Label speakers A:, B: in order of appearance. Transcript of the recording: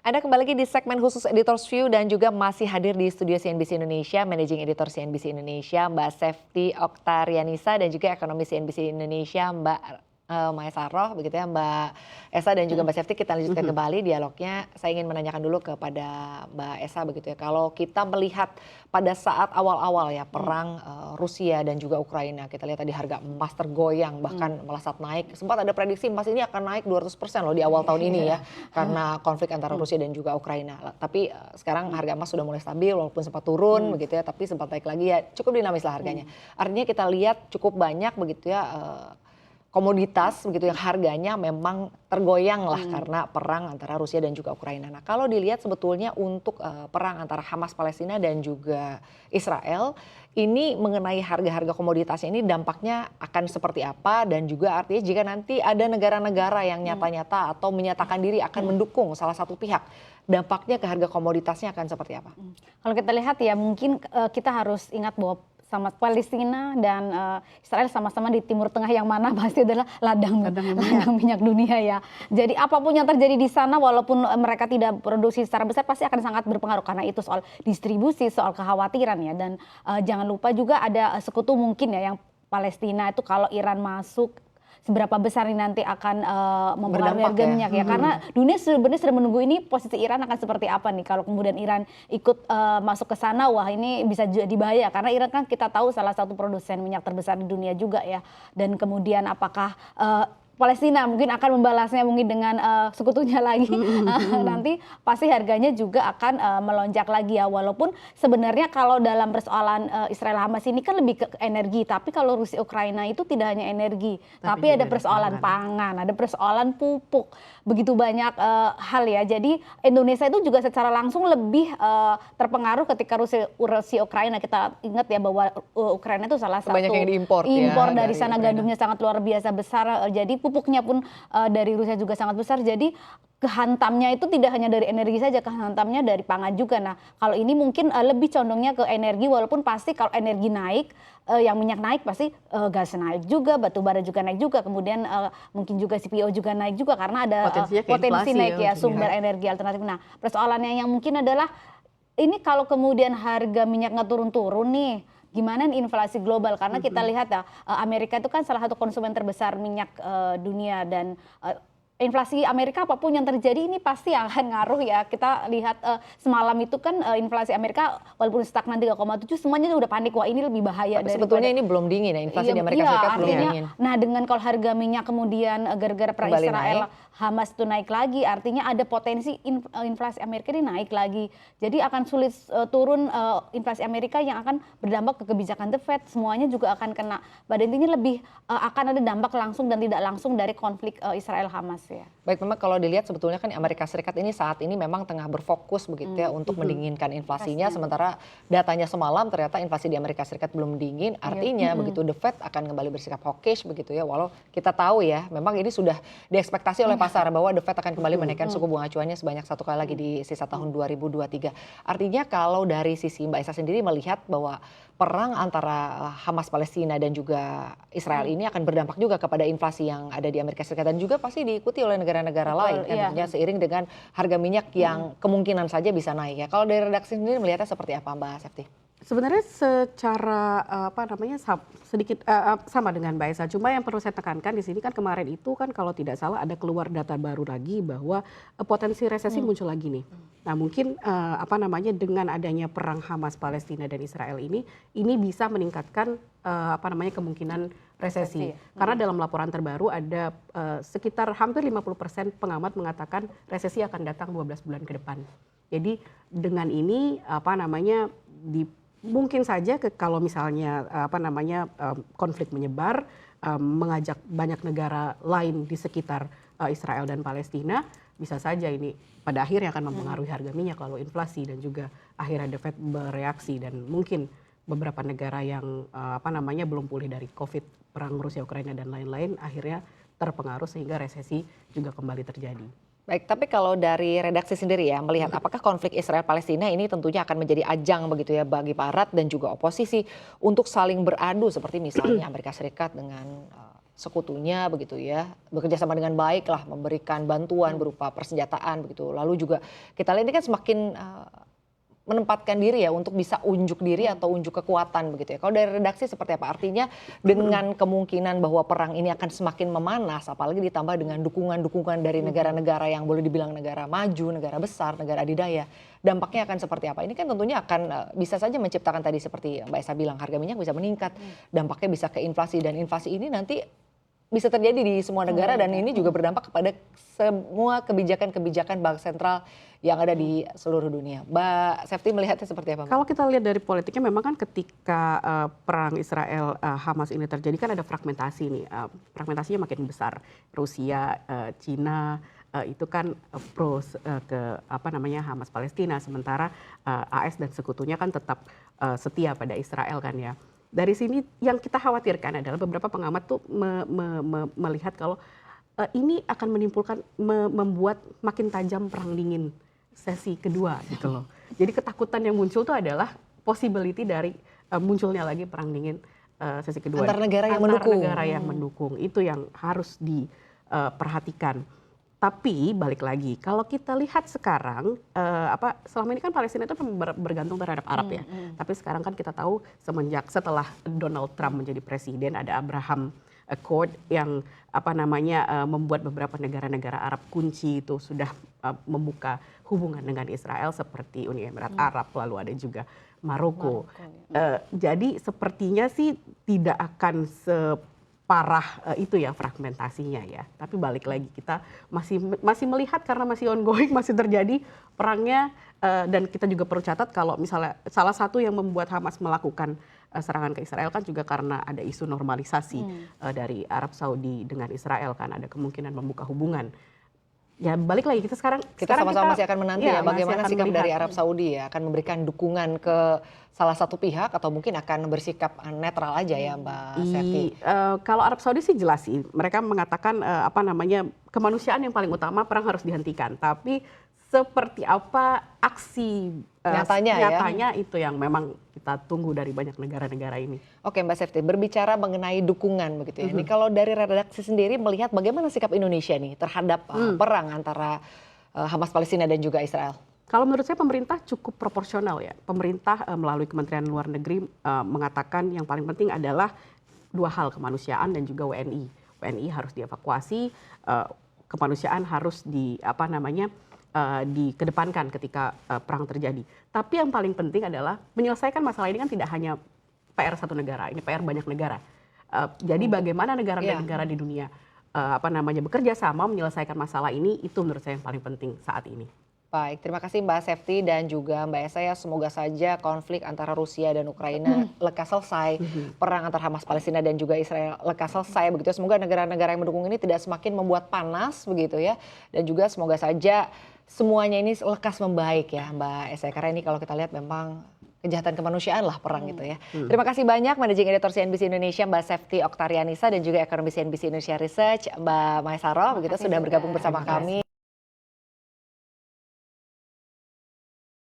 A: Anda kembali lagi di segmen khusus Editor's View dan juga masih hadir di studio CNBC Indonesia, Managing Editor CNBC Indonesia, Mbak Sefty Oktarianisa dan juga ekonomis CNBC Indonesia, Mbak Maya Saroh, begitu ya Mbak Esa dan juga Mbak Sefty. Kita lanjutkan kembali dialognya. Saya ingin menanyakan dulu kepada Mbak Esa begitu ya. Kalau kita melihat pada saat awal-awal ya perang Rusia dan juga Ukraina, kita lihat tadi harga emas tergoyang bahkan melesat naik. Sempat ada prediksi emas ini akan naik 200% loh di awal tahun ini ya karena konflik antara Rusia dan juga Ukraina. Tapi sekarang harga emas sudah mulai stabil walaupun sempat turun begitu ya, tapi sempat naik lagi ya, cukup dinamis lah harganya. Artinya kita lihat cukup banyak begitu ya komoditas begitu yang harganya memang tergoyang lah karena perang antara Rusia dan juga Ukraina. Nah, kalau dilihat sebetulnya untuk perang antara Hamas Palestina dan juga Israel ini mengenai harga-harga komoditasnya ini dampaknya akan seperti apa, dan juga artinya jika nanti ada negara-negara yang nyata-nyata atau menyatakan diri akan mendukung salah satu pihak, dampaknya ke harga komoditasnya akan seperti apa?
B: Kalau kita lihat ya mungkin kita harus ingat bahwa sama Palestina dan Israel sama-sama di Timur Tengah yang mana pasti adalah ladang minyak dunia ya. Jadi apapun yang terjadi di sana walaupun mereka tidak produksi secara besar pasti akan sangat berpengaruh karena itu soal distribusi, soal kekhawatiran ya. Dan jangan lupa juga ada sekutu mungkin ya yang Palestina itu kalau Iran masuk seberapa besar ini nanti akan mempengaruhi harga minyak ya. Karena dunia sebenarnya sudah menunggu ini posisi Iran akan seperti apa nih. Kalau kemudian Iran ikut masuk ke sana, wah ini bisa jadi bahaya. Karena Iran kan kita tahu salah satu produsen minyak terbesar di dunia juga ya. Dan kemudian apakah Palestina mungkin akan membalasnya mungkin dengan sekutunya lagi nanti pasti harganya juga akan melonjak lagi ya, walaupun sebenarnya kalau dalam persoalan Israel Hamas ini kan lebih ke energi, tapi kalau Rusia Ukraina itu tidak hanya energi tapi ada persoalan pangan, ada persoalan pupuk, begitu banyak hal ya. Jadi Indonesia itu juga secara langsung lebih terpengaruh ketika Rusia Ukraina. Kita ingat ya bahwa Ukraina itu salah satu
A: yang diimpor
B: ya, dari sana Ukraina. Gandumnya sangat luar biasa besar, jadi pupuknya pun dari Rusia juga sangat besar. Jadi kehantamnya itu tidak hanya dari energi saja, kehantamnya dari pangan juga. Nah, kalau ini mungkin lebih condongnya ke energi, walaupun pasti kalau energi naik, yang minyak naik pasti gas naik juga, batu bara juga naik juga, kemudian mungkin juga CPO juga naik juga karena ada potensi naik ya sumber energi alternatif. Nah, persoalannya yang mungkin adalah ini kalau kemudian harga minyak nggak turun-turun nih, gimana nih inflasi global? Karena kita lihat ya Amerika itu kan salah satu konsumen terbesar minyak dunia, dan inflasi Amerika apapun yang terjadi ini pasti akan ngaruh ya. Kita lihat semalam itu kan inflasi Amerika walaupun stagnan 3,7 semuanya udah panik, wah ini lebih bahaya.
A: Tapi sebetulnya ini belum dingin ya, inflasi di Amerika Serikat belum dingin.
B: Nah dengan kalau harga minyak kemudian gara-gara perang Israel Hamas itu naik lagi, artinya ada potensi inflasi Amerika ini naik lagi. Jadi akan sulit turun inflasi Amerika yang akan berdampak ke kebijakan The Fed, semuanya juga akan kena. Pada intinya lebih akan ada dampak langsung dan tidak langsung dari konflik Israel Hamas ya.
A: Baik, memang kalau dilihat sebetulnya kan Amerika Serikat ini saat ini memang tengah berfokus begitu ya untuk mendinginkan inflasinya, sementara datanya semalam ternyata inflasi di Amerika Serikat belum dingin, artinya begitu The Fed akan kembali bersikap hawkish begitu ya, walau kita tahu ya memang ini sudah diekspektasi oleh pasar bahwa The Fed akan kembali menaikkan suku bunga acuannya sebanyak satu kali lagi di sisa tahun 2023. Artinya kalau dari sisi Mbak Esa sendiri melihat bahwa perang antara Hamas Palestina dan juga Israel ini akan berdampak juga kepada inflasi yang ada di Amerika Serikat dan juga pasti diikuti oleh negara-negara lain tentunya seiring dengan harga minyak yang kemungkinan saja bisa naik ya. Kalau dari redaksi sendiri melihatnya seperti apa Mbak Sefty?
C: Sebenarnya secara sedikit sama dengan Mbak Esa. Cuma yang perlu saya tekankan di sini kan kemarin itu kan kalau tidak salah ada keluar data baru lagi bahwa potensi resesi muncul lagi nih. Nah mungkin dengan adanya perang Hamas Palestina dan Israel ini bisa meningkatkan kemungkinan resesi. Karena dalam laporan terbaru ada sekitar hampir 50% pengamat mengatakan resesi akan datang 12 bulan ke depan. Jadi dengan ini mungkin saja kalau misalnya konflik menyebar, mengajak banyak negara lain di sekitar Israel dan Palestina, bisa saja ini pada akhirnya akan mempengaruhi harga minyak lalu inflasi dan juga akhirnya The Fed bereaksi, dan mungkin beberapa negara yang belum pulih dari COVID, perang Rusia Ukraina dan lain-lain akhirnya terpengaruh sehingga resesi juga kembali terjadi.
A: Baik, tapi kalau dari redaksi sendiri ya melihat apakah konflik Israel Palestina ini tentunya akan menjadi ajang begitu ya bagi Barat dan juga oposisi untuk saling beradu seperti misalnya Amerika Serikat dengan sekutunya begitu ya, bekerja sama dengan baik lah, memberikan bantuan berupa persenjataan begitu. Lalu juga kita lihat ini kan semakin menempatkan diri ya untuk bisa unjuk diri atau unjuk kekuatan begitu ya. Kalau dari redaksi seperti apa? Artinya dengan kemungkinan bahwa perang ini akan semakin memanas, apalagi ditambah dengan dukungan-dukungan dari negara-negara yang boleh dibilang negara maju, negara besar, negara adidaya, dampaknya akan seperti apa? Ini kan tentunya akan bisa saja menciptakan tadi seperti Mbak Esa bilang, harga minyak bisa meningkat, dampaknya bisa ke inflasi, dan inflasi ini nanti bisa terjadi di semua negara, dan ini juga berdampak kepada semua kebijakan-kebijakan bank sentral yang ada di seluruh dunia. Mbak Sefty melihatnya seperti apa, Mbak?
C: Kalau kita lihat dari politiknya, memang kan ketika perang Israel Hamas ini terjadi kan ada fragmentasi nih, fragmentasinya makin besar. Rusia, Cina itu kan ke Hamas Palestina, sementara AS dan sekutunya kan tetap setia pada Israel kan ya. Dari sini yang kita khawatirkan adalah beberapa pengamat tuh melihat kalau ini akan menimbulkan membuat makin tajam perang dingin sesi kedua gitu loh. Jadi ketakutan yang muncul tuh adalah possibility dari munculnya lagi perang dingin sesi kedua.
A: Antar negara yang mendukung.
C: Negara yang mendukung itu yang harus diperhatikan. Tapi balik lagi, kalau kita lihat sekarang, selama ini kan Palestina itu bergantung terhadap Arab ya. Tapi sekarang kan kita tahu setelah Donald Trump menjadi presiden, ada Abraham Accord yang membuat beberapa negara-negara Arab kunci itu sudah membuka hubungan dengan Israel, seperti Uni Emirat Arab, lalu ada juga Maroko. Jadi sepertinya sih tidak akan parah itu ya fragmentasinya ya. Tapi balik lagi, kita masih melihat karena masih ongoing, masih terjadi perangnya, dan kita juga perlu catat kalau misalnya salah satu yang membuat Hamas melakukan serangan ke Israel kan juga karena ada isu normalisasi dari Arab Saudi dengan Israel, kan ada kemungkinan membuka hubungan. Ya balik lagi, kita
A: sama-sama masih akan menanti ya bagaimana sikap dari Arab Saudi ya, akan memberikan dukungan ke salah satu pihak atau mungkin akan bersikap netral aja ya, Mbak Sefty.
C: Kalau Arab Saudi sih jelas sih, mereka mengatakan kemanusiaan yang paling utama, perang harus dihentikan. Tapi seperti apa aksi nyatanya itu yang memang kita tunggu dari banyak negara-negara ini.
A: Oke, Mbak Sefty, berbicara mengenai dukungan begitu ya. Ini kalau dari redaksi sendiri melihat bagaimana sikap Indonesia nih terhadap perang antara Hamas Palestina dan juga Israel?
C: Kalau menurut saya pemerintah cukup proporsional ya. Pemerintah melalui Kementerian Luar Negeri mengatakan yang paling penting adalah dua hal, kemanusiaan dan juga WNI. WNI harus dievakuasi, kemanusiaan harus dikedepankan ketika perang terjadi. Tapi yang paling penting adalah menyelesaikan masalah ini kan tidak hanya PR satu negara, ini PR banyak negara. Jadi bagaimana negara-negara di dunia bekerja sama menyelesaikan masalah ini, itu menurut saya yang paling penting saat ini.
A: Baik, terima kasih Mbak Sefty dan juga Mbak Esa ya. Semoga saja konflik antara Rusia dan Ukraina lekas selesai, perang antara Hamas Palestina dan juga Israel lekas selesai begitu. Semoga negara-negara yang mendukung ini tidak semakin membuat panas begitu ya. Dan juga semoga saja semuanya ini lekas membaik ya Mbak Esa. Karena ini kalau kita lihat memang kejahatan kemanusiaan lah perang itu ya. Terima kasih banyak Managing Editor CNBC Indonesia Mbak Sefty Oktarianisa dan juga ekonomis CNBC Indonesia Research Mbak Maesaro begitu sudah bergabung bersama kami.